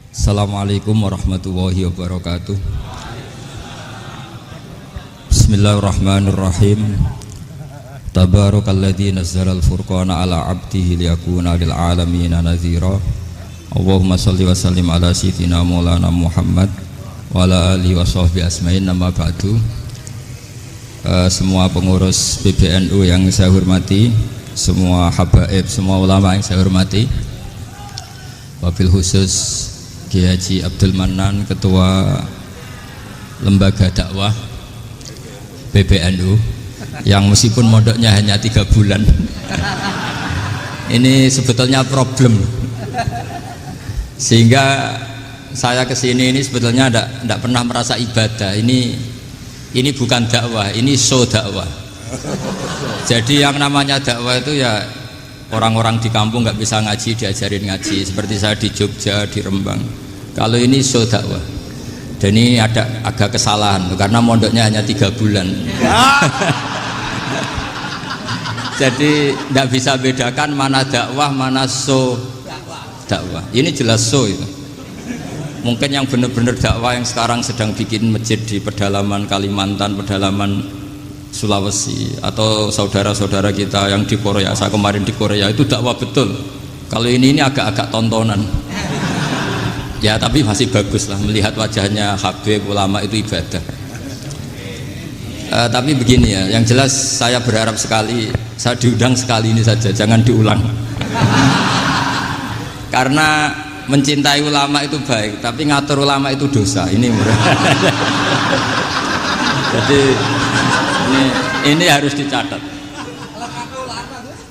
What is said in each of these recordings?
Assalamualaikum warahmatullahi wabarakatuh. Bismillahirrahmanirrahim. Tabarakalladzi nazzalal furqana ala 'abdihi liyakuna lil 'alamina nadhira. Allahumma shalli wa sallim ala sayyidina Maulana Muhammad wa ala alihi wa sahbihi asma'in. Nama ba'du. Semua pengurus PBNU yang saya hormati, semua habaib, semua ulama yang saya hormati, wabil khusus Kiai Haji Abdul Manan, Ketua Lembaga Dakwah PBNU, yang meskipun mondoknya hanya 3 bulan ini sebetulnya problem, sehingga saya kesini ini sebetulnya tidak pernah merasa ibadah. Ini bukan dakwah, ini show dakwah. Jadi yang namanya dakwah itu ya orang-orang di kampung nggak bisa ngaji diajarin ngaji, seperti saya di Jogja, di Rembang. Kalau ini show dakwah, dan ini ada agak kesalahan karena mondoknya hanya 3 bulan. Jadi nggak bisa bedakan mana dakwah, mana show dakwah. Ini jelas show itu. Mungkin yang benar-benar dakwah yang sekarang sedang bikin masjid di pedalaman Kalimantan, pedalaman Sulawesi, atau saudara-saudara kita yang di Korea. Saya kemarin di Korea, itu dakwah betul. Kalau ini agak-agak tontonan ya, tapi masih bagus lah melihat wajahnya habib ulama, itu ibadah. Tapi begini ya, yang jelas saya berharap sekali, saya diundang sekali ini saja, jangan diulang. Karena mencintai ulama itu baik, tapi ngatur ulama itu dosa. Ini murah. Jadi ini harus dicatat.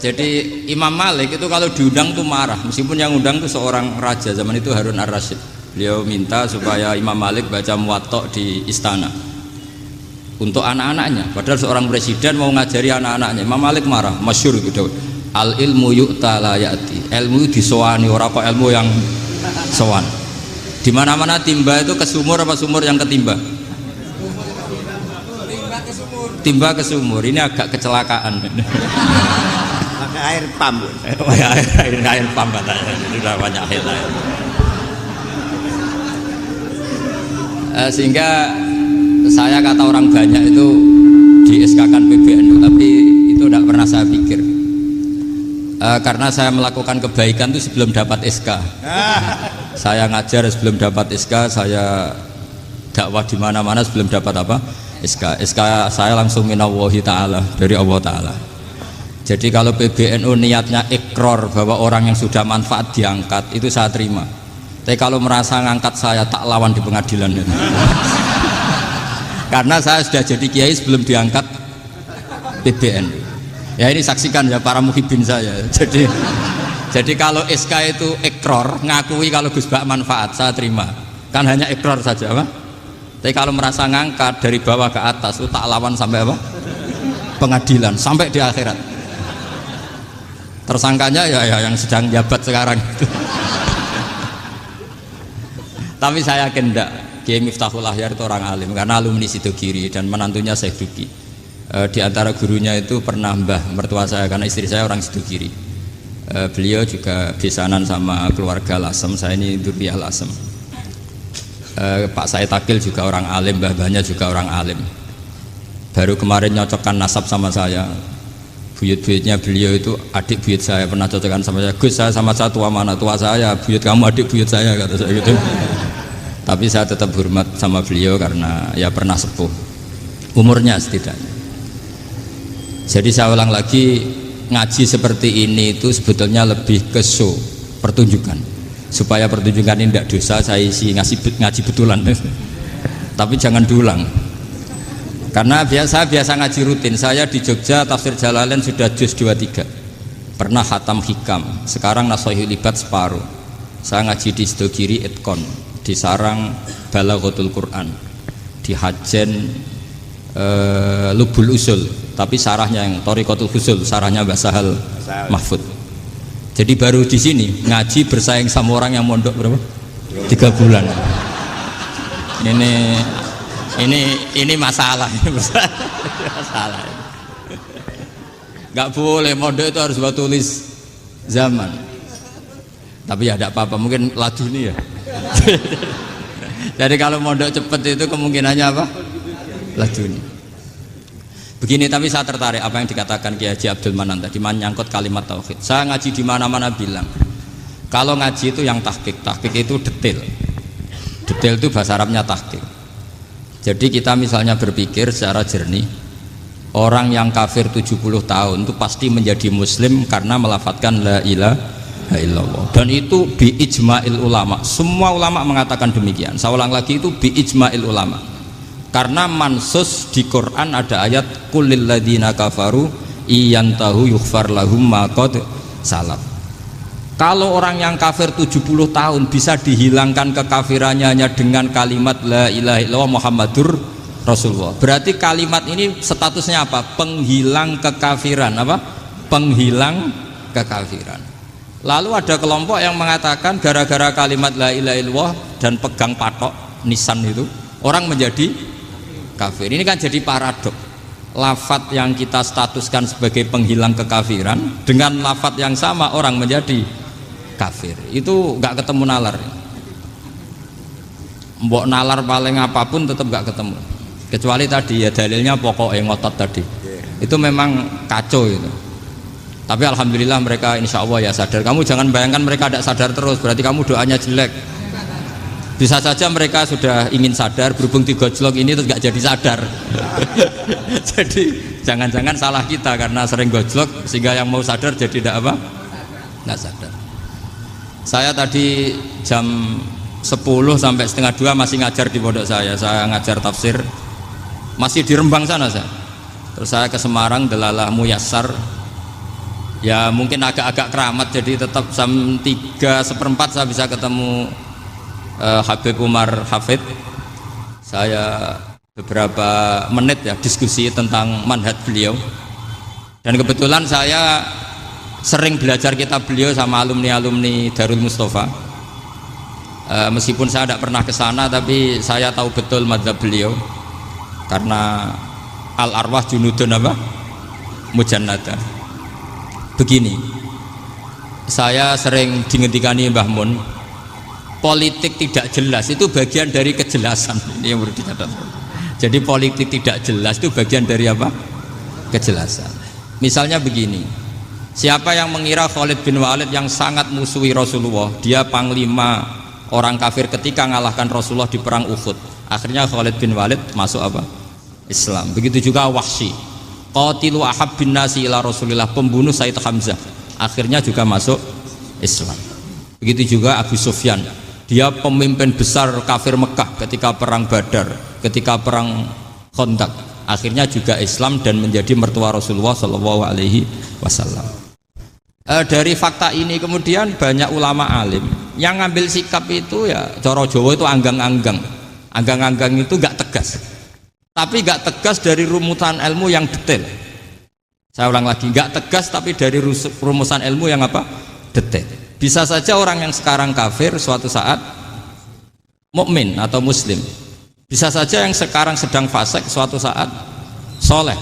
Jadi Imam Malik itu kalau diundang tuh marah, meskipun yang undang tuh seorang raja zaman itu, Harun ar-Rasyid. Beliau minta supaya Imam Malik baca Muwatta di istana untuk anak-anaknya, padahal seorang presiden mau ngajari anak-anaknya. Imam Malik marah, masyhur gitu, al ilmu yu'ta la ya'ti, ilmu disowani, ora kok ilmu yang sowan. Di mana-mana timba itu ke sumur apa sumur yang ketimba? Timba ke sumur. Ini agak kecelakaan. Pakai air pam. Air pam katanya. Sudah banyak air. Sehingga saya kata orang banyak itu di SK-kan PBNU, tapi itu tidak pernah saya pikir. Karena saya melakukan kebaikan itu sebelum dapat SK. Saya ngajar sebelum dapat SK, saya dakwah di mana-mana sebelum dapat apa? SK saya langsung minallahi ta'ala, dari Allah ta'ala. Jadi kalau PBNU niatnya ikrar bahwa orang yang sudah manfaat diangkat, itu saya terima. Tapi kalau merasa ngangkat saya, tak lawan di pengadilan. Karena saya sudah jadi kiai sebelum diangkat PBNU. Ya ini saksikan ya para muhibin saya. Jadi kalau SK itu ikrar, ngakui kalau Gus Bak manfaat, saya terima. Kan hanya ikrar saja, apa? Tapi kalau merasa ngangkat dari bawah ke atas, itu tak lawan sampai apa? Pengadilan, sampai di akhirat. Tersangkanya ya yang sedang jabat sekarang. Tapi saya yakin enggak, Kiai Miftahul Ahyar itu orang alim, karena alumni Sidogiri dan menantunya Syekh Duki. Di antara gurunya itu pernah mbah mertua saya, karena istri saya orang Sidogiri. Beliau juga besanan sama keluarga Lasem, saya ini Durriyah Lasem. Pak Said Akil juga orang alim, mbah-mbahnya juga orang alim. Baru kemarin nyocokkan nasab sama saya. Buyut-buyutnya beliau itu adik buyut saya, pernah cocokkan sama saya. Gus, saya sama saya tua mana? Tua saya, buyut kamu adik buyut saya, kata saya gitu. Tapi saya tetap hormat sama beliau karena ya pernah sepuh umurnya setidaknya. Jadi saya ulang lagi, ngaji seperti ini itu sebetulnya lebih ke show, pertunjukan. Supaya pertunjukan ini tidak dosa, saya isi ngaji betulan. Tapi jangan diulang. Karena biasa ngaji rutin. Saya di Jogja tafsir Jalalain sudah juz 23. Pernah khatam hikam. Sekarang Nashahul Ibad separuh. Saya ngaji di Sidogiri Itkon, di Sarang Balaghatul Quran, di Hajen Lubul Usul, tapi sarahnya yang Thariqatul Usul, sarahnya Mbah Sahal Mahfud. Jadi baru di sini ngaji bersaing sama orang yang mondok berapa? 3 bulan. Ini masalah. Masalah. Gak boleh mondok itu harus buat tulis zaman. Tapi ya tidak apa-apa, mungkin laduni ya. Jadi kalau mondok cepet itu kemungkinannya apa? Laduni. Begini, tapi saya tertarik apa yang dikatakan Kiai Haji Abdul Manan tadi menyangkut kalimat tauhid. Saya ngaji di mana-mana bilang, kalau ngaji itu yang tahqiq itu detail. Detail itu bahasa Arabnya tahqiq. Jadi kita misalnya berpikir secara jernih, orang yang kafir 70 tahun itu pasti menjadi muslim karena melafadzkan la ilaha illallah. Dan itu bi ijma'il ulama. Semua ulama mengatakan demikian. Saya ulang lagi, itu bi ijma'il ulama. Karena mansus di Quran ada ayat kulil ladzina kafaru iyantahu yughfar lahum ma qad salaf. Kalau orang yang kafir 70 tahun bisa dihilangkan kekafirannya hanya dengan kalimat la ilaha illallah Muhammadur Rasulullah. Berarti kalimat ini statusnya apa? Penghilang kekafiran, apa? Penghilang kekafiran. Lalu ada kelompok yang mengatakan gara-gara kalimat la ilaha illallah dan pegang patok nisan itu orang menjadi kafir. Ini kan jadi paradok. Lafadz yang kita statuskan sebagai penghilang kekafiran dengan lafadz yang sama orang menjadi kafir. Itu nggak ketemu nalar. Mbok nalar paling apapun tetap nggak ketemu. Kecuali tadi ya dalilnya pokok yang ngotot tadi. Itu memang kacau itu. Tapi alhamdulillah mereka insya Allah ya sadar. Kamu jangan bayangkan mereka tidak sadar terus. Berarti kamu doanya jelek. Bisa saja mereka sudah ingin sadar, berhubung digojlok ini terus gak jadi sadar. Jadi jangan-jangan salah kita karena sering gojlok sehingga yang mau sadar jadi tidak apa? Nggak sadar. Saya tadi jam 10 sampai setengah 2 masih ngajar di pondok saya ngajar tafsir masih di Rembang sana saya. Terus saya ke Semarang Delalah Muyassar. Ya mungkin agak-agak keramat jadi tetap jam 3:15 saya bisa ketemu Habib Umar Hafid. Saya beberapa menit ya diskusi tentang manhaj beliau, dan kebetulan saya sering belajar kitab beliau sama alumni Darul Mustafa. Meskipun saya tidak pernah ke sana, tapi saya tahu betul mazhab beliau karena al arwah junudun apa mujannada. Begini, saya sering dingendikani Mbah Mun, politik tidak jelas itu bagian dari kejelasan. Ini yang perlu dicatat. Jadi politik tidak jelas itu bagian dari apa? Kejelasan. Misalnya begini, siapa yang mengira Khalid bin Walid yang sangat musuhi Rasulullah, dia panglima orang kafir ketika ngalahkan Rasulullah di perang Uhud, akhirnya Khalid bin Walid masuk apa? Islam. Begitu juga Wahsy, qatilu ahab bin nasi ila Rasulillah, pembunuh Said Hamzah, akhirnya juga masuk Islam. Begitu juga Abu Sufyan, dia pemimpin besar kafir Mekah ketika perang Badar, ketika perang Khandaq, akhirnya juga Islam dan menjadi mertua Rasulullah Shallallahu Alaihi Wasallam. Dari fakta ini kemudian banyak ulama alim yang ngambil sikap itu ya coro Jawa itu anggang-anggang itu gak tegas, tapi gak tegas dari rumusan ilmu yang detail. Saya ulang lagi, gak tegas tapi dari rumusan ilmu yang apa? Detail. Bisa saja orang yang sekarang kafir suatu saat mukmin atau muslim. Bisa saja yang sekarang sedang fasik suatu saat soleh.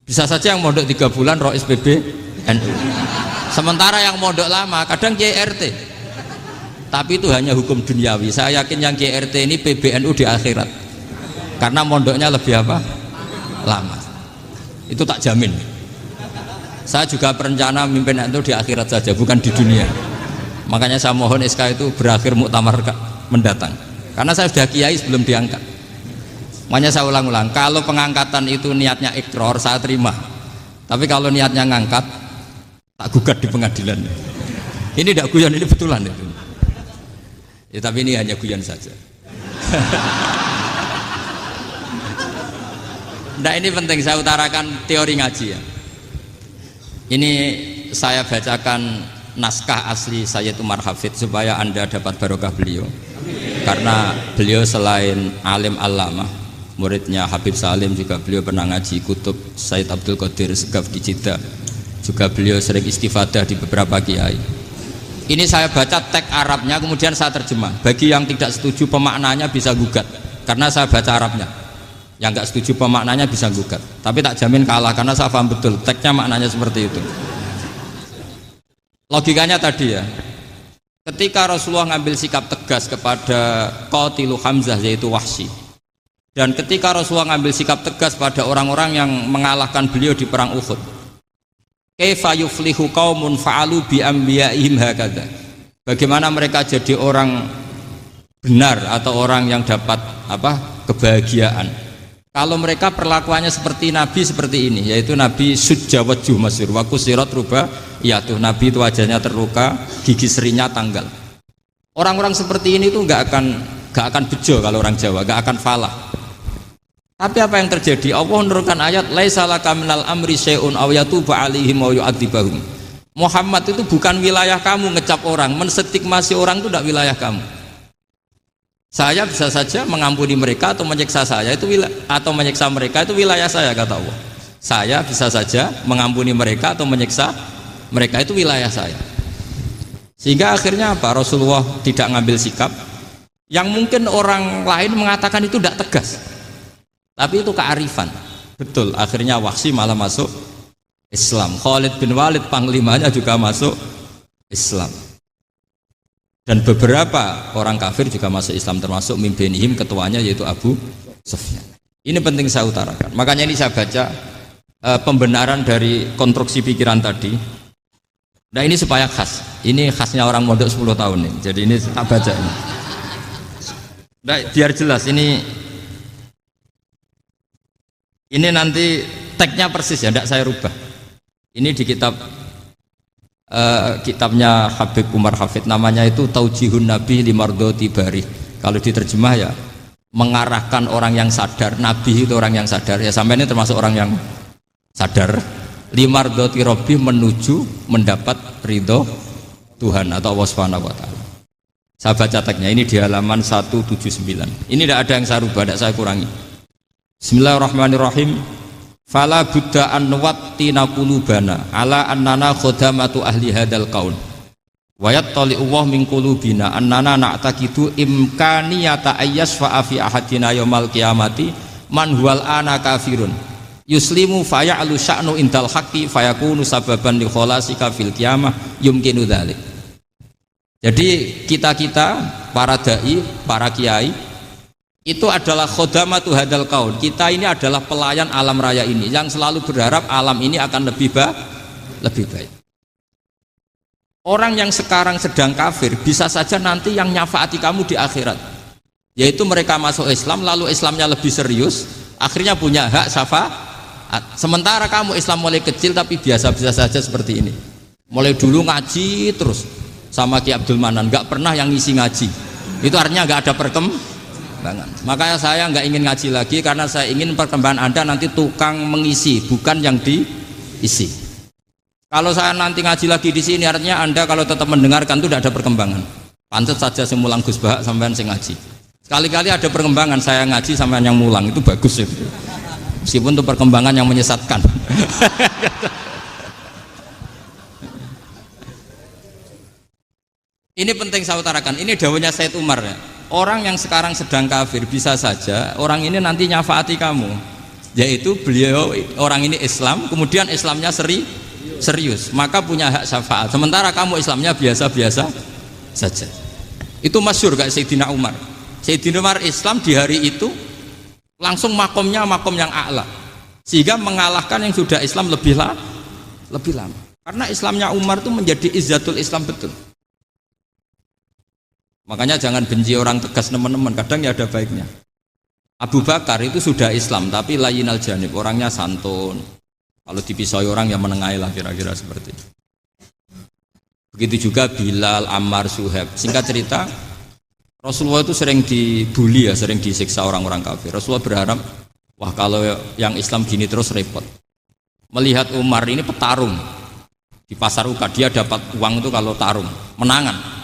Bisa saja yang mondok 3 bulan rois PB NU. Sementara yang mondok lama kadang Kiai RT. Tapi itu hanya hukum duniawi. Saya yakin yang Kiai RT ini PBNU di akhirat. Karena mondoknya lebih apa? Lama. Itu tak jamin. Saya juga berencana memimpin NU di akhirat saja, bukan di dunia. Makanya saya mohon SK itu berakhir muktamar mendatang. Karena saya sudah kiai sebelum diangkat. Makanya saya ulang-ulang, kalau pengangkatan itu niatnya ikror, saya terima. Tapi kalau niatnya ngangkat, tak gugat di pengadilan. Ini tidak guyon, ini betulan itu. Ya, tapi ini hanya guyon saja. Nah, ini penting saya utarakan teori ngaji ya. Ini saya bacakan naskah asli Sayyid Umar Hafid supaya Anda dapat barokah beliau. Karena beliau selain alim allamah, muridnya Habib Salim, juga beliau pernah ngaji kutub Sayyid Abdul Qadir Segaf di Jeddah. Juga beliau sering istifadah di beberapa kiai. Ini saya baca teks Arabnya kemudian saya terjemah. Bagi yang tidak setuju pemaknanya bisa gugat, karena saya baca Arabnya. Yang nggak setuju pemaknanya bisa gugat, tapi tak jamin kalah karena saya paham betul teksnya maknanya seperti itu. Logikanya tadi ya, ketika Rasulullah ngambil sikap tegas kepada Qatilu Hamzah yaitu Wahsy, dan ketika Rasulullah ngambil sikap tegas pada orang-orang yang mengalahkan beliau di perang Uhud, kaifa yuflihu qaumun fa'alu bi anbiya'ihim hakadha, bagaimana mereka jadi orang benar atau orang yang dapat kebahagiaan kalau mereka perlakuannya seperti Nabi seperti ini, yaitu Nabi sujawajjuh masyhur wa kusirat ruba, yaitu Nabi itu wajahnya terluka, gigi serinya tanggal. Orang-orang seperti ini tuh nggak akan bejo kalau orang Jawa, nggak akan falah. Tapi apa yang terjadi? Allah menurunkan ayat laisa laka minal amri syai'un aw yatuba 'alaihim aw yu'adzibahum. Muhammad itu bukan wilayah kamu ngecap orang, menstigmasi orang itu tidak wilayah kamu. Saya bisa saja mengampuni mereka atau menyiksa saya itu atau menyiksa mereka itu wilayah saya, kata Allah. Saya bisa saja mengampuni mereka atau menyiksa mereka itu wilayah saya. Sehingga akhirnya apa? Rasulullah tidak ngambil sikap yang mungkin orang lain mengatakan itu tidak tegas. Tapi itu kearifan. Betul, akhirnya Wahsy malah masuk Islam. Khalid bin Walid panglimanya juga masuk Islam. Dan beberapa orang kafir juga masuk Islam, termasuk mimbenihim, ketuanya yaitu Abu Sufyan. Ini penting saya utarakan. Makanya ini saya baca pembenaran dari konstruksi pikiran tadi. Nah ini supaya khas. Ini khasnya orang mondok 10 tahun nih. Jadi ini tak baca ini. Nah, biar jelas ini nanti tagnya persis ya, tidak saya rubah. Ini di kitabnya Habib Umar Hafid, namanya itu Taujihun Nabi Limardoti Bari. Kalau diterjemah ya mengarahkan orang yang sadar, Nabi itu orang yang sadar ya, sampai ini termasuk orang yang sadar, Limardoti Robbi, menuju mendapat ridho Tuhan atau Allah Subhanahu wa Ta'ala. Saya baca tagnya ini di halaman 179. Ini tidak ada yang saya rubah, tidak saya kurangi. Bismillahirrahmanirrahim. Fala buddha an nuwattina qulubana ala annana khodamatu ahli hadal qaul wa yattali Allah min qulubina annana na'taqidu imkaniyata ayyasfa'a fi ahadina yaumal qiyamati man huwal ana kafirun yuslimu faya'lu sya'nu indal haqqi fayakunu sababan li kholasika fil qiyamah yumkinu dzalik. Jadi kita para dai, para kiai itu adalah khodamatu hadal kaun. Kita ini adalah pelayan alam raya ini yang selalu berharap alam ini akan lebih baik. Orang yang sekarang sedang kafir bisa saja nanti yang nyafaati kamu di akhirat, yaitu mereka masuk Islam lalu Islamnya lebih serius, akhirnya punya hak syafaat. Sementara kamu Islam mulai kecil tapi biasa-biasa saja seperti ini, mulai dulu ngaji terus sama Ki Abdul Manan, nggak pernah yang ngisi ngaji. Itu artinya nggak ada perkembangan. Makanya saya nggak ingin ngaji lagi karena saya ingin perkembangan Anda nanti tukang mengisi, bukan yang diisi. Kalau saya nanti ngaji lagi di sini, artinya Anda kalau tetap mendengarkan itu tidak ada perkembangan. Pantes saja semulang Gus Bahak sampean sing ngaji. Sekali-kali ada perkembangan, saya ngaji sampean yang mulang, itu bagus ya. Meskipun itu perkembangan yang menyesatkan. Ini penting saya utarakan. Ini dawuhnya Said Umar ya. Orang yang sekarang sedang kafir bisa saja orang ini nanti nyafaati kamu, yaitu beliau orang ini Islam, kemudian Islamnya serius, maka punya hak syafaat. Sementara kamu Islamnya biasa-biasa saja. Itu masyhur kayak Sayyidina Umar. Sayyidina Umar Islam di hari itu langsung makomnya makom yang a'la, sehingga mengalahkan yang sudah Islam lebih lama. Karena Islamnya Umar itu menjadi izzatul Islam betul. Makanya jangan benci orang tegas teman-teman, kadang ya ada baiknya. Abu Bakar itu sudah Islam tapi layinal janib, orangnya santun. Kalau dipisoi orang yang menengahi lah, kira-kira seperti itu. Begitu juga Bilal, Ammar, Suhaib. Singkat cerita, Rasulullah itu sering dibully ya, sering disiksa orang-orang kafir. Rasulullah berharap, wah kalau yang Islam gini terus repot. Melihat Umar ini petarung di pasar Uka, dia dapat uang itu kalau tarung, menangan.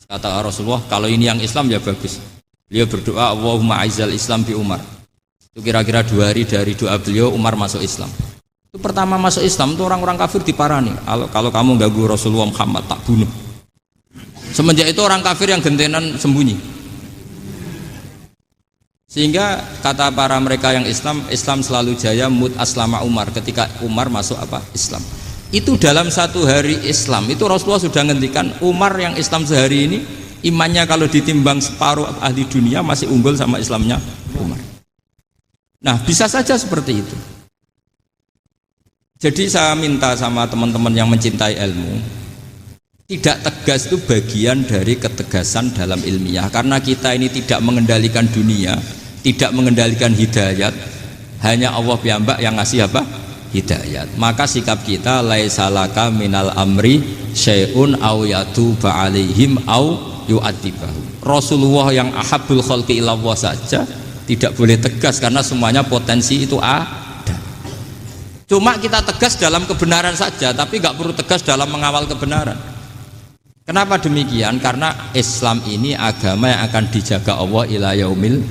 Kata Rasulullah, kalau ini yang Islam ya bagus. Beliau berdoa, Allahumma aizal Islam bi Umar. Itu kira-kira 2 hari dari doa beliau, Umar masuk Islam. Itu pertama masuk Islam itu orang-orang kafir diparani. Kalau kamu ganggu Rasulullah Muhammad tak bunuh. Semenjak itu orang kafir yang gentenan sembunyi. Sehingga kata para mereka yang Islam, Islam selalu jaya mut aslama Umar, ketika Umar masuk Islam. Itu dalam satu hari Islam itu Rasulullah sudah ngendikan Umar yang Islam sehari ini imannya kalau ditimbang separuh ahli dunia masih unggul sama Islamnya Umar. Nah bisa saja seperti itu. Jadi saya minta sama teman-teman yang mencintai ilmu, tidak tegas itu bagian dari ketegasan dalam ilmiah, karena kita ini tidak mengendalikan dunia, tidak mengendalikan hidayat, hanya Allah piyambak yang ngasih apa? Hidayat. Maka sikap kita laisa laka minal amri syai'un aw yatuba alaihim aw yu'adzibahum. Rasulullah yang ahabbul khalqi ilallah saja tidak boleh tegas karena semuanya potensi itu ada. Cuma kita tegas dalam kebenaran saja, tapi nggak perlu tegas dalam mengawal kebenaran. Kenapa demikian? Karena Islam ini agama yang akan dijaga Allah ila yaumil.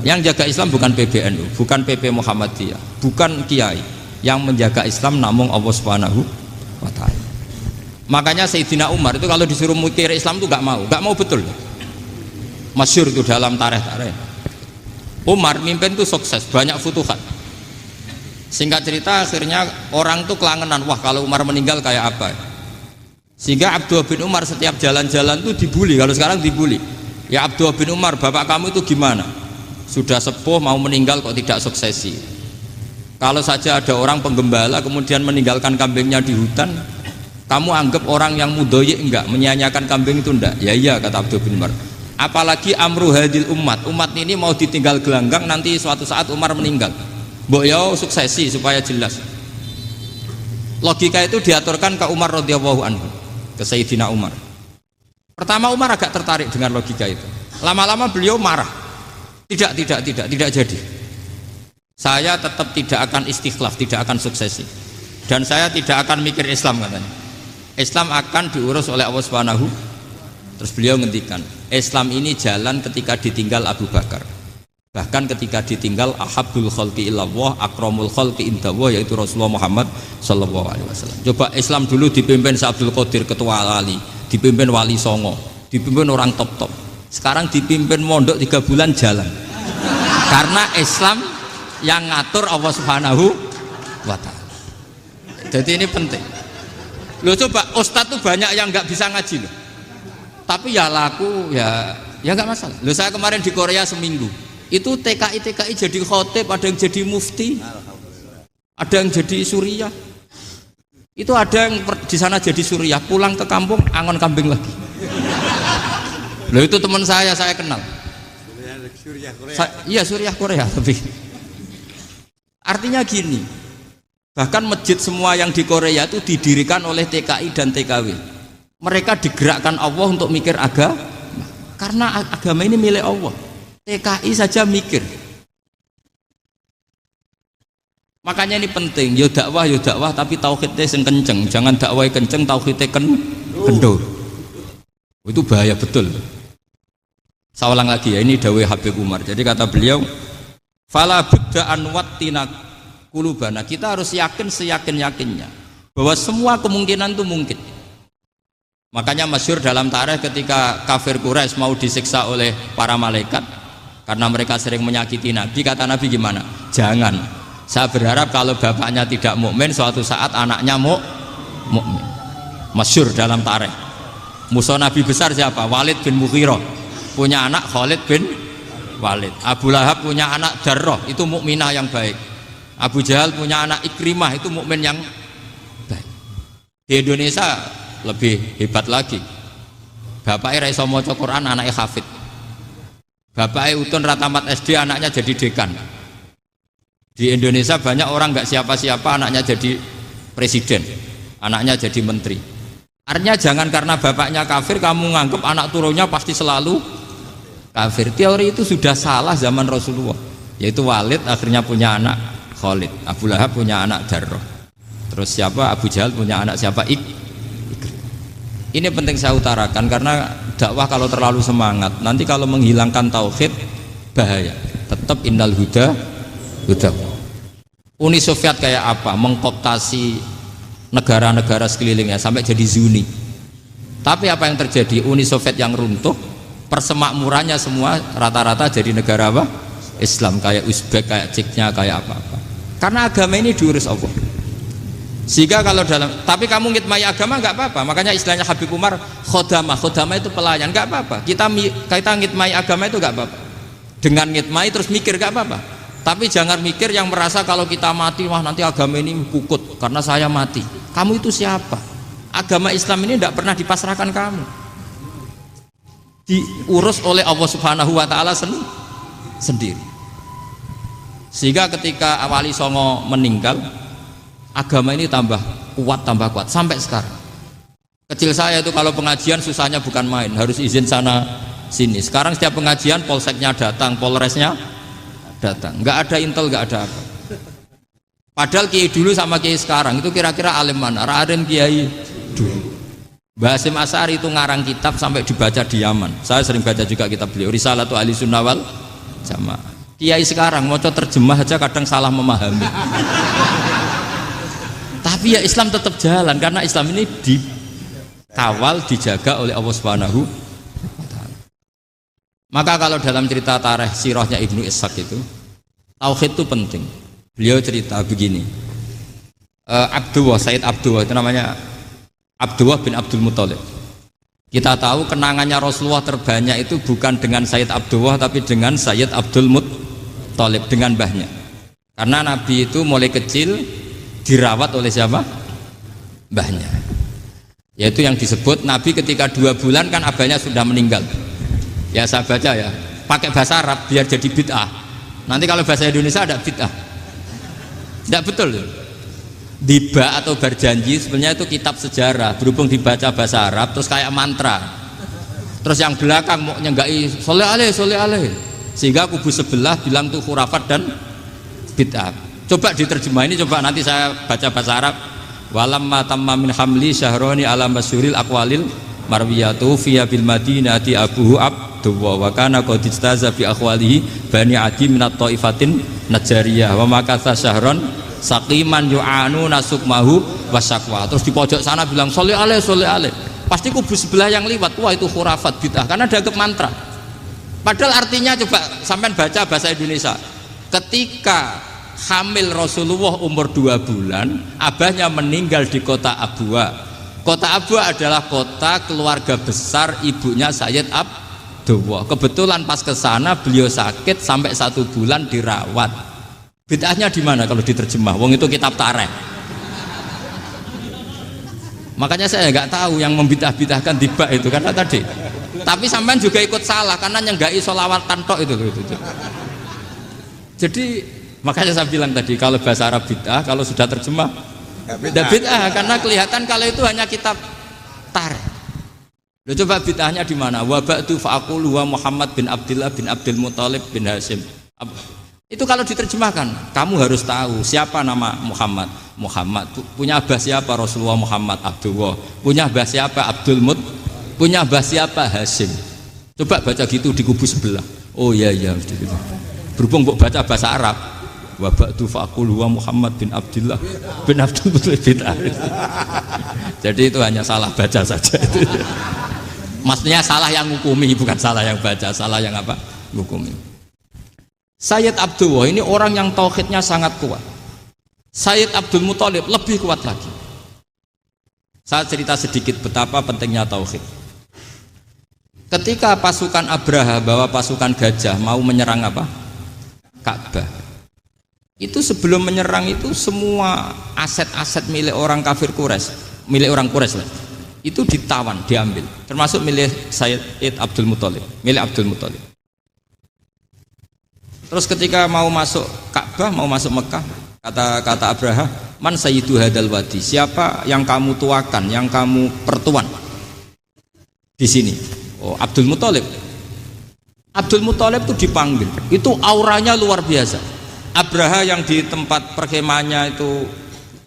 Yang jaga Islam bukan PBNU, bukan PP Muhammadiyah, bukan kiai. Yang menjaga Islam namun Allah Subhanahu wa ta'ala. Makanya Sayyidina Umar itu kalau disuruh mikir Islam itu gak mau betul. Masyhur itu dalam tarikh-tarikh. Umar mimpin itu sukses, banyak futuhat. Singkat cerita akhirnya orang tuh kelangenan, wah kalau Umar meninggal kayak apa. Sehingga Abdullah bin Umar setiap jalan-jalan tuh dibully, kalau sekarang dibully. Ya Abdullah bin Umar, bapak kamu itu gimana? Sudah sepuh mau meninggal kok tidak suksesi. Kalau saja ada orang penggembala kemudian meninggalkan kambingnya di hutan, kamu anggap orang yang mudoyik enggak, menyanyiakan kambing itu enggak? Ya iya, kata Abdul bin Umar. Apalagi amru hadil umat ini mau ditinggal gelanggang, nanti suatu saat Umar meninggal. Mbok ya suksesi supaya jelas. Logika itu diaturkan ke Umar radhiyallahu anhu, ke Sayyidina Umar. Pertama Umar agak tertarik dengan logika itu. Lama-lama beliau marah. Tidak jadi. Saya tetap tidak akan istikhlaf, tidak akan suksesi, dan saya tidak akan mikir Islam, katanya. Islam akan diurus oleh Allah Subhanahu. Terus beliau ngendikan, Islam ini jalan ketika ditinggal Abu Bakar, bahkan ketika ditinggal ahabbul khalqi ilallah akramul khalqi indallah, yaitu Rasulullah Muhammad sallallahu alaihi wasallam. Coba Islam dulu dipimpin Abdul Qadir ketua wali, dipimpin wali songo, dipimpin orang top. Sekarang dipimpin mondok 3 bulan jalan. Karena Islam yang ngatur Allah Subhanahu wa ta'ala. Jadi ini penting. Loh coba ustadz tuh banyak yang nggak bisa ngaji loh, tapi ya laku ya nggak masalah. Loh saya kemarin di Korea seminggu itu TKI jadi khotib, ada yang jadi mufti, ada yang jadi suriah. Itu ada yang di sana jadi suriah, pulang ke kampung angon kambing lagi. Loh itu teman saya kenal. Iya suriah Korea tapi. Artinya gini, bahkan masjid semua yang di Korea itu didirikan oleh TKI dan TKW. Mereka digerakkan Allah untuk mikir agama, karena agama ini milik Allah. TKI saja mikir. Makanya ini penting, yo dakwah tapi tauhidnya sing kenceng, jangan dakwah kenceng tauhidnya kendor. Itu bahaya betul. Saya ulang lagi ya, ini dawuh Habib Umar. Jadi kata beliau, fala budda an wattina kulubana, kita harus yakin seyakin-yakinnya bahwa semua kemungkinan itu mungkin. Makanya masyhur dalam tarikh ketika kafir Quraisy mau disiksa oleh para malaikat karena mereka sering menyakiti Nabi, kata Nabi gimana? Jangan. Saya berharap kalau bapaknya tidak mukmin, suatu saat anaknya mukmin. Masyhur dalam tarikh. Musuh Nabi besar siapa? Walid bin Mughirah. Punya anak Khalid bin Walid. Abu Lahab punya anak Darrah, itu mukminah yang baik. Abu Jahal punya anak Ikrimah, itu mukmin yang baik. Di Indonesia lebih hebat lagi. Bapaknya ra iso maca Quran, anaknya hafid. Bapaknya utun ra tamat SD, anaknya jadi dekan. Di Indonesia banyak orang nggak siapa-siapa, anaknya jadi presiden, anaknya jadi menteri. Artinya jangan karena bapaknya kafir kamu nganggep anak turunnya pasti selalu kafir. Teori itu sudah salah zaman Rasulullah. Yaitu Walid akhirnya punya anak Khalid, Abu Lahab punya anak Darrah, terus siapa? Abu Jahal punya anak siapa? Ini penting saya utarakan karena dakwah kalau terlalu semangat, nanti kalau menghilangkan tauhid bahaya. Tetap innal huda. Uni Soviet kayak apa? Mengkooptasi negara-negara sekelilingnya sampai jadi Zuni. Tapi apa yang terjadi? Uni Soviet yang runtuh, persemakmurannya semua rata-rata jadi negara apa? Islam, kayak Uzbek, kayak Ceknya, kayak apa-apa. Karena agama ini diurus Allah. Sehingga kalau tapi kamu ngitmai agama nggak apa-apa. Makanya istilahnya Habib Umar khodamah itu pelayan, nggak apa-apa. Kita ngitmai agama itu nggak apa-apa. Dengan ngitmai terus mikir nggak apa-apa. Tapi jangan mikir yang merasa kalau kita mati, wah nanti agama ini kukut karena saya mati. Kamu itu siapa? Agama Islam ini tidak pernah dipasrahkan kamu. Diurus oleh Allah Subhanahu wa taala sendiri. Sehingga ketika Wali Songo meninggal, agama ini tambah kuat sampai sekarang. Kecil saya itu kalau pengajian susahnya bukan main, harus izin sana sini. Sekarang setiap pengajian polseknya datang, polresnya datang, nggak ada intel, nggak ada apa. Padahal kiai dulu sama kiai sekarang itu kira-kira alim mana? Alim kiai dulu. Mbah Hasyim Asy'ari itu ngarang kitab sampai dibaca di Yaman. Saya sering baca juga kitab beliau, Risalatu Ahli Sunnah wal Jamaah. Kiai sekarang mau terjemah aja kadang salah memahami. Tapi ya Islam tetap jalan karena Islam ini dikawal, dijaga oleh Allah Subhanahu wa taala. Maka kalau dalam cerita tarikh sirahnya Ibnu Ishaq itu, tauhid itu penting. Beliau cerita begini. Sayyid Abdullah itu namanya Abdullah bin Abdul Muthalib. Kita tahu kenangannya Rasulullah terbanyak itu bukan dengan Sayyid Abdullah tapi dengan Sayyid Abdul Muthalib, dengan mbahnya. Karena Nabi itu mulai kecil dirawat oleh siapa? Mbahnya. Yaitu yang disebut Nabi ketika 2 bulan kan abahnya sudah meninggal. Ya saya baca ya, pakai bahasa Arab biar jadi bid'ah. Nanti kalau bahasa Indonesia ada bid'ah. Tidak betul. Diba atau berjanji sebenarnya itu kitab sejarah, berhubung dibaca bahasa Arab terus kayak mantra. Terus yang belakang mau nyenggai soleh aleh, sehingga kubu sebelah bilang tuh khurafat dan bid'ah. Coba diterjemah ini, coba nanti saya baca bahasa Arab. Walamma tamma min hamli syahroni ala masyuril aqwalil marwiyatu fiya bil madinati abuhu abdullah wa kana qad istaza bi akhwalihi bani adi minat taifatin najariyah wa makatha syahron saqiman yu'anu nasukmahu wasyaqwa. Terus di pojok sana bilang sholli alaihi. Pasti kubu sebelah yang liwat, wah itu khurafat bid'ah karena dianggap mantra. Padahal artinya coba sampean baca bahasa Indonesia. Ketika hamil Rasulullah umur 2 bulan, abahnya meninggal di kota Abwa. Kota Abwa adalah kota keluarga besar ibunya Sayyid Abdullah. Kebetulan pas ke sana beliau sakit sampai 1 bulan dirawat. Bid'ahnya di mana kalau diterjemah? Wong itu kitab tarikh. Makanya saya nggak tahu yang membidah-bidahkan tiba itu karena tadi. Tapi sampean juga ikut salah karena nyenggai sholawatan tok itu. Jadi makanya saya bilang tadi kalau bahasa Arab bid'ah, kalau sudah terjemah tidak bid'ah karena kelihatan kalau itu hanya kitab tarikh. Loh, coba bid'ahnya di mana? Wa ba'du fa'aqulu wa Muhammad bin Abdullah bin Abdul Muthalib bin Hasyim. Itu kalau diterjemahkan, kamu harus tahu siapa nama Muhammad. Muhammad punya abah siapa? Rasulullah Muhammad Abdullah. Punya abah siapa? Abdul Mut. Punya abah siapa? Hasyim. Coba baca gitu di kubu sebelah. Oh iya gitu. Berhubung baca bahasa Arab. Wa ba'du fa'aqulu wa Muhammad bin Abdullah bin Abdul Muthalib bin Hasyim. Jadi itu hanya salah baca saja itu. Maksudnya salah yang hukumi, bukan salah yang baca, salah yang apa? Hukumi. Sayyid Abdullah ini orang yang tauhidnya sangat kuat. Sayyid Abdul Muthalib lebih kuat lagi. Saya cerita sedikit betapa pentingnya tauhid. Ketika pasukan Abraha bawa pasukan gajah mau menyerang apa? Ka'bah. Itu sebelum menyerang itu semua aset-aset milik orang kafir Quraisy, milik orang Quraisy lah. Itu ditawan, diambil, termasuk milik Sayyid Abdul Muthalib, milik Abdul Muthalib. Terus ketika mau masuk Ka'bah, mau masuk Mekah, kata Abraha, man sayyidu hadal wadi, siapa yang kamu tuakan, yang kamu pertuan di sini? Oh, Abdul Muthalib. Abdul Muthalib itu dipanggil, itu auranya luar biasa. Abraha yang di tempat perkemahannya itu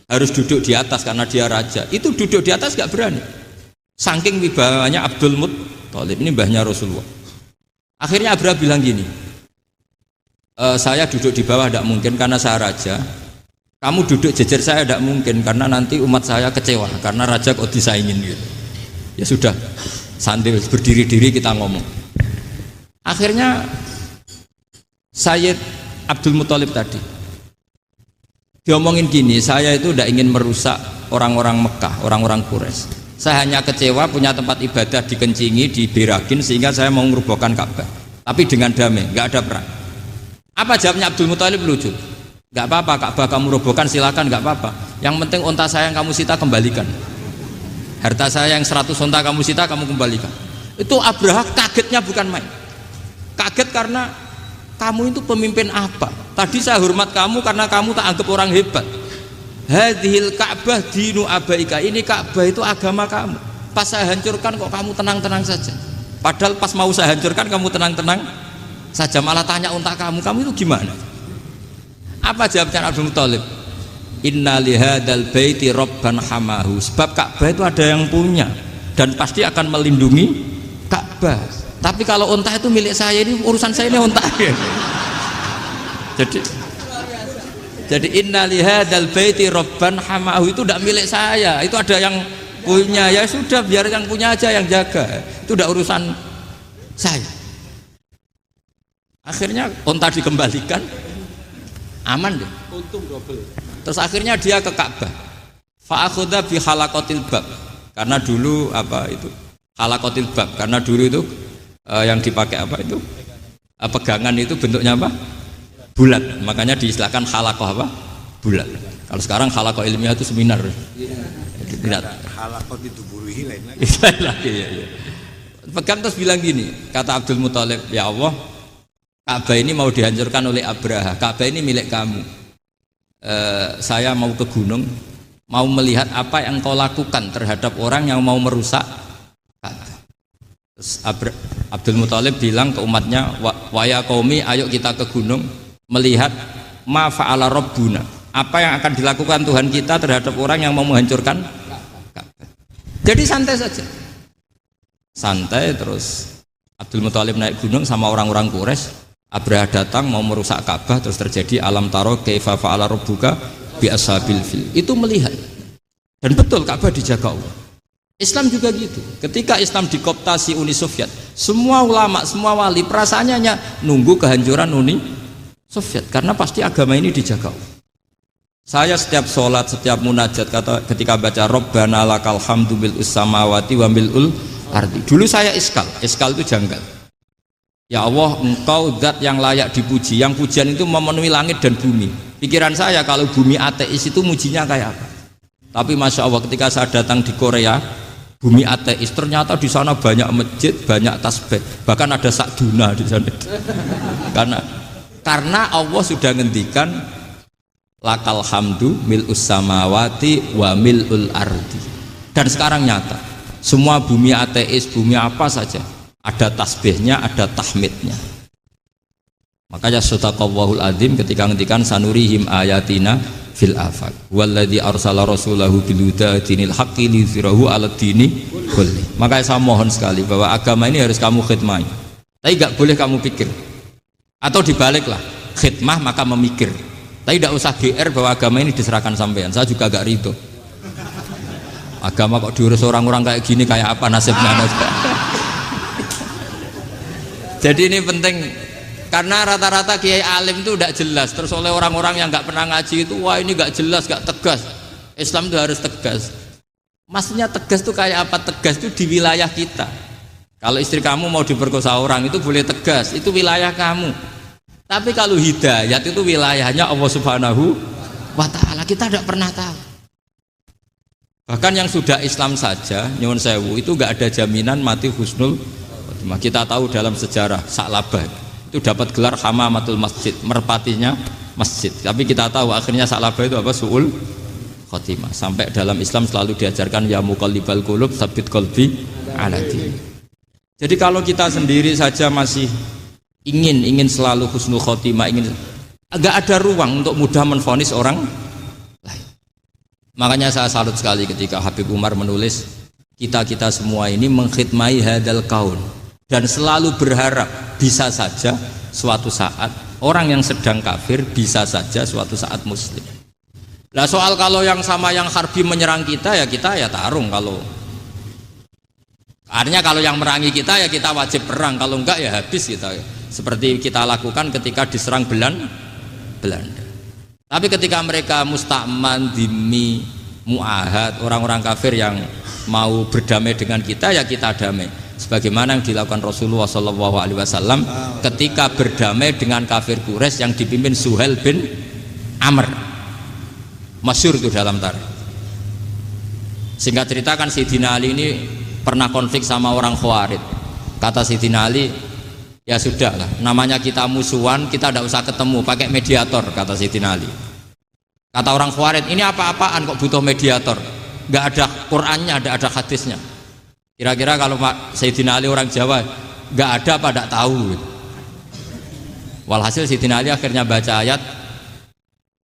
harus duduk di atas karena dia raja, itu duduk di atas gak berani. Saking wibawanya Abdul Muthalib, ini mbahnya Rasulullah. Akhirnya Abraha bilang gini, saya duduk di bawah tidak mungkin karena saya raja. Kamu duduk jejer saya tidak mungkin karena nanti umat saya kecewa karena raja kok disaingin gitu. Ya sudah, sambil berdiri-diri kita ngomong. Akhirnya Sayyid Abdul Muthalib tadi Diomongin gini, saya itu tidak ingin merusak orang-orang Mekah, orang-orang Quraisy. Saya hanya kecewa punya tempat ibadah dikencingi, diberagin sehingga saya mau merubuhkan Ka'bah. Tapi dengan damai, nggak ada perang. Apa jawabnya Abdul Muthalib? Lucu. Nggak apa-apa, Ka'bah kamu robohkan silakan, nggak apa-apa. Yang penting unta saya yang kamu sita kembalikan. Harta saya yang 100 unta kamu sita kamu kembalikan. Itu Abraha kagetnya bukan main. Kaget karena kamu itu pemimpin apa? Tadi saya hormat kamu karena kamu tak anggap orang hebat. Hadhil Ka'bah dinu abaika. Ini Ka'bah itu agama kamu. Pas saya hancurkan kok kamu tenang-tenang saja. Padahal pas mau saya hancurkan kamu tenang-tenang saja, malah tanya unta kamu itu gimana? Apa jawabnya Abdul Muthalib? Inna lihadal baiti robban hamahu. Sebab Ka'bah itu ada yang punya dan pasti akan melindungi Ka'bah. Tapi kalau unta itu milik saya, ini urusan saya, ini unta. Jadi inna lihadal baiti robban hamahu itu tidak milik saya, itu ada yang punya. Ya sudah, biar yang punya aja yang jaga, itu tidak urusan saya. Akhirnya unta dikembalikan, aman deh, untung double. Terus akhirnya dia ke Ka'bah, fa'akhudha bi halaqatil bab, karena dulu apa itu halaqatil bab, karena dulu itu yang dipakai apa itu pegangan itu bentuknya apa, bulat, makanya diistilahkan halaqah apa, bulat. Kalau sekarang halaqah ilmiah itu seminar, tidak halaqah itu buruhi lain lagi. Ya. Pegang terus bilang gini, kata Abdul Muthalib, ya Allah, Ka'bah ini mau dihancurkan oleh Abraha, Ka'bah ini milik kamu. Saya mau ke gunung, mau melihat apa yang kau lakukan terhadap orang yang mau merusak Ka'bah. Terus Abdul Muthalib bilang ke umatnya, wa ya qaumi, ayo kita ke gunung melihat ma fa'ala rabbuna, apa yang akan dilakukan Tuhan kita terhadap orang yang mau menghancurkan Ka'bah. Jadi santai saja, santai. Terus Abdul Muthalib naik gunung sama orang-orang Quraisy. Abraha datang mau merusak Ka'bah, terus terjadi alam taro kaifa fa'ala rabbuka bi ashabil fil. Itu melihat, dan betul Ka'bah dijaga Allah. Islam juga gitu. Ketika Islam dikoptasi Uni Soviet, semua ulama, semua wali perasaannya hanya nunggu kehancuran Uni Soviet, karena pasti agama ini dijaga Allah. Saya setiap sholat, setiap munajat, ketika baca Rabbana lakal hamdu bil samawati wa mil'ul ardi. Dulu saya iskal itu janggal. Ya Allah, engkau zat yang layak dipuji, yang pujian itu memenuhi langit dan bumi. Pikiran saya kalau bumi ateis itu mujinya kayak apa? Tapi Masya Allah, ketika saya datang di Korea, bumi ateis, ternyata di sana banyak masjid, banyak tasbih, bahkan ada sakduna di sana. Karena Allah sudah ngendikan lakal hamdu mil'us samawati wa mil'ul ardi. Dan sekarang nyata, semua bumi ateis, bumi apa saja, ada tasbihnya, ada tahmidnya. Makanya sadaqallahul adzim ketika ngendikan sanurihim ayatina fil afaq walladzi arsala rasulahu bil huda dinil haqqi liyuzhirahu 'alad dini kulli. Makanya saya mohon sekali bahwa agama ini harus kamu khidmah. Tapi enggak boleh kamu pikir. Atau dibaliklah, khidmah maka memikir. Tapi tidak usah GR bahwa agama ini diserahkan sampean. Saya juga enggak ridho. Agama kok diurus orang-orang kayak gini, kayak apa nasibnya? Jadi ini penting, karena rata-rata kiai alim itu tidak jelas. Terus oleh orang-orang yang nggak pernah ngaji itu, wah ini nggak jelas, nggak tegas. Islam itu harus tegas. Maksudnya tegas itu kayak apa? Tegas itu di wilayah kita. Kalau istri kamu mau diperkosa orang itu boleh tegas, itu wilayah kamu. Tapi kalau hidayat itu wilayahnya Allah Subhanahu wa Ta'ala, kita tidak pernah tahu. Bahkan yang sudah Islam saja, nyuwun sewu, itu nggak ada jaminan mati husnul. Kita tahu dalam sejarah Sa'labah itu dapat gelar hamamatul masjid, merpatinya masjid. Tapi kita tahu akhirnya Sa'labah itu apa? Su'ul khotimah. Sampai dalam Islam selalu diajarkan ya muqallibal qulub tsabbit qalbi ala din. Jadi kalau kita sendiri saja masih ingin selalu husnul khotimah, agak ada ruang untuk mudah menvonis orang lain. Makanya saya salut sekali ketika Habib Umar menulis kita semua ini mengkhidmati hadal kaun, dan selalu berharap bisa saja suatu saat orang yang sedang kafir bisa saja suatu saat muslim. Nah soal kalau yang sama yang harbi menyerang kita ya tarung. Kalau artinya kalau yang merangi kita ya kita wajib perang, kalau enggak ya habis kita. Seperti kita lakukan ketika diserang Belanda. Tapi ketika mereka musta'man, dhimmi, mu'ahad, orang-orang kafir yang mau berdamai dengan kita, ya kita damai. Sebagaimana yang dilakukan Rasulullah SAW ketika berdamai dengan kafir Quraisy yang dipimpin Suhail bin Amr. Masyhur itu dalam tarikh. Singkat cerita kan Sayyidina Ali ini pernah konflik sama orang Khawarij. Kata Sayyidina Ali, ya sudah lah, namanya kita musuhan, kita tidak usah ketemu, pakai mediator, kata Sayyidina Ali. Kata orang Khawarij, ini apa-apaan kok butuh mediator, nggak ada Qur'annya, nggak ada hadisnya. Kira-kira kalau Pak Sayyidina Ali orang Jawa, nggak ada apa tidak tahu. Walhasil Sayyidina Ali akhirnya baca ayat,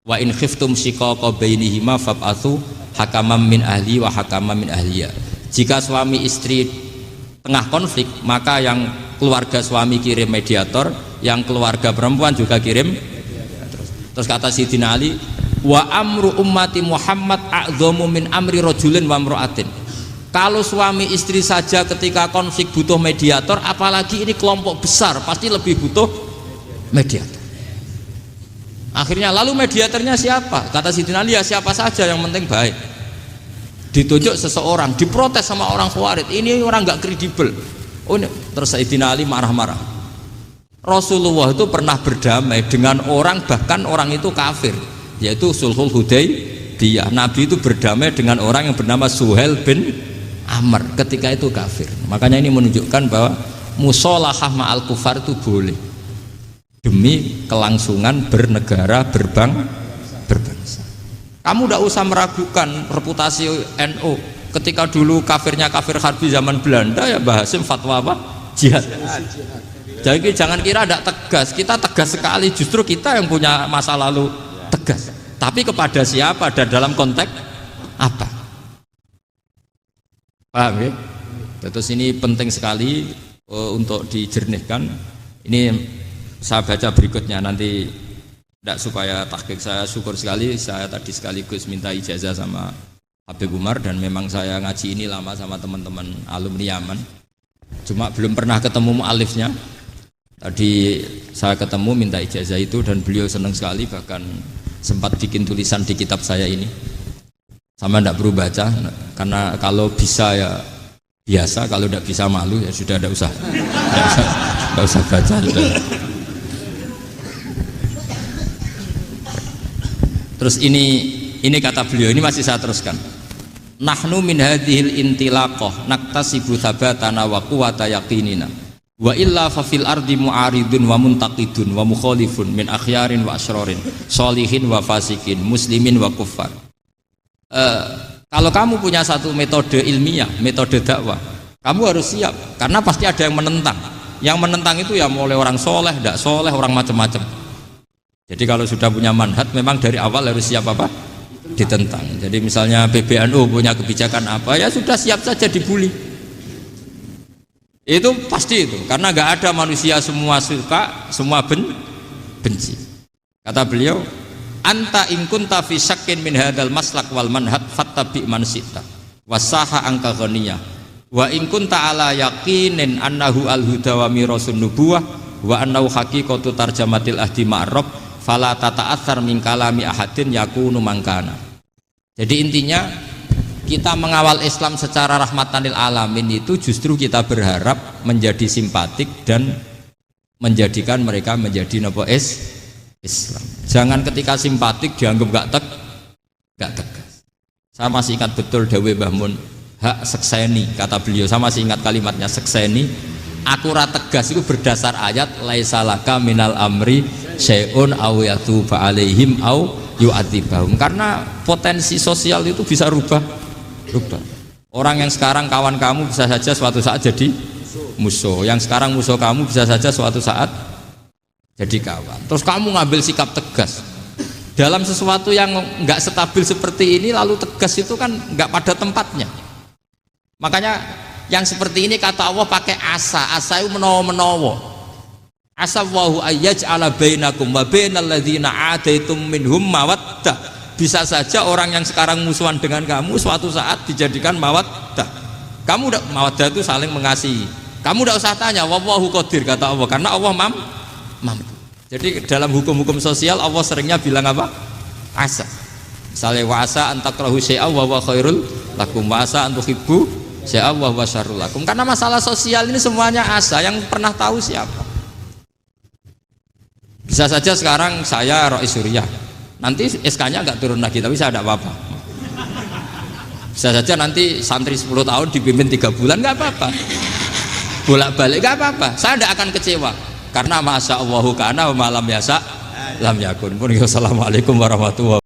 wa in khiftum shiqaqa bainihima fab'atsu hakaman min ahli wa hakaman min ahliya. Jika suami istri tengah konflik, maka yang keluarga suami kirim mediator, yang keluarga perempuan juga kirim. Terus kata Sayyidina Ali, wa amru ummati Muhammad a'dhamu min amri rajulin wa imra'atin. Kalau suami istri saja ketika konflik butuh mediator, apalagi ini kelompok besar pasti lebih butuh mediator. Akhirnya lalu mediatornya siapa? Kata Sayyidina Ali, ya siapa saja yang penting baik. Ditunjuk seseorang, diprotes sama orang Khawarij, ini orang nggak kredibel. Oh, ini. Terus Sayyidina Ali marah-marah. Rasulullah itu pernah berdamai dengan orang, bahkan orang itu kafir, yaitu Sulhul Hudaybiyah. Nabi itu berdamai dengan orang yang bernama Suhail bin Amr ketika itu kafir. Makanya ini menunjukkan bahwa musolahah ma'al kufar itu boleh demi kelangsungan bernegara, berbangsa. Kamu tidak usah meragukan reputasi NU. Ketika dulu kafirnya kafir harbi zaman Belanda, ya Mbah Hasim fatwa apa? Jihad. Jadi jangan kira tidak tegas, kita tegas sekali, justru kita yang punya masa lalu tegas. Tapi kepada siapa dan dalam konteks apa? Paham ya? Terus ini penting sekali untuk dijernihkan. Ini saya baca berikutnya nanti, tidak supaya tahqiq. Saya syukur sekali, saya tadi sekaligus minta ijazah sama Habib Umar, dan memang saya ngaji ini lama sama teman-teman alumni Yaman, cuma belum pernah ketemu mu'alifnya. Tadi saya ketemu minta ijazah itu, dan beliau senang sekali, bahkan sempat bikin tulisan di kitab saya ini. Sama tidak perlu baca, karena kalau bisa ya biasa, kalau tidak bisa malu ya sudah, tidak usah baca sudah. Terus ini kata beliau, ini masih saya teruskan. Nahnu min hadhil intilaqah naktasibu thabatana wa quwwata yaqinina wa illa fa fil ardi mu'aridun wa muntaqidun wa mukhalifun min akhyarin wa asrorin sholihin wa fasikin muslimin wa kuffar. Kalau kamu punya satu metode ilmiah, metode dakwah, kamu harus siap, karena pasti ada yang menentang. Yang menentang itu ya mulai orang soleh, tidak soleh, orang macam-macam. Jadi kalau sudah punya manhaj, memang dari awal harus siap apa? Ditentang. Jadi misalnya PBNU punya kebijakan apa, ya sudah siap saja dibully. Itu pasti itu, karena nggak ada manusia semua suka, semua benci. Kata beliau, anta in kunta fi syakkin min hadzal maslak wal manhaj fattabi man syi'ta wasaha angka ghaniyah wa in kunta ala yaqinin annahu al huda wa mirasun nubuwah wa annahu haqiqatu tarjamatil ahdi ma'rab fala tata'atsar min kalami ahadin yakunu mangkana. Jadi intinya kita mengawal Islam secara rahmatan lil alamin itu justru kita berharap menjadi simpatik dan menjadikan mereka menjadi napa Islam. Jangan ketika simpatik dianggap gak tegas. Saya masih ingat betul dawuh Mbah Mun, hak sekseni, kata beliau. Saya masih ingat kalimatnya, sekseni. Akurat tegas itu berdasar ayat laisalaka minal amri syai'un aw yatuba alaihim aw yu'adzibahum. Karena potensi sosial itu bisa rubah. Orang yang sekarang kawan kamu bisa saja suatu saat jadi musuh. Yang sekarang musuh kamu bisa saja suatu saat jadi kawan. Terus kamu ngambil sikap tegas dalam sesuatu yang nggak stabil seperti ini, lalu tegas itu kan nggak pada tempatnya. Makanya yang seperti ini kata Allah pakai asa itu menawa. Asa wahu ayyaj'ala bainakum wa bainal ladzina adaitum minhum mawaddah. Bisa saja orang yang sekarang musuhan dengan kamu suatu saat dijadikan mawaddah. Kamu udah mawaddah itu saling mengasihi. Kamu udah usah tanya, wallahu qadir, kata Allah, karena Allah mampu. Jadi dalam hukum-hukum sosial Allah seringnya bilang apa? asa. Misalnya wasa antakrahu syai'a wa huwa khairul lakum, wasa antuhibbu syai'a wa huwa syarrul lakum. Karena masalah sosial ini semuanya asa, yang pernah tahu siapa. Bisa saja sekarang saya Rois Suriah, nanti SK-nya nggak turun lagi, tapi saya tidak apa-apa. Bisa saja nanti santri 10 tahun dipimpin 3 bulan, nggak apa-apa. Bolak-balik nggak apa-apa, saya tidak akan kecewa. Karena masya Allahu kana wa malam yasa lam yakun. Assalamualaikum warahmatullahi wabarakatuh.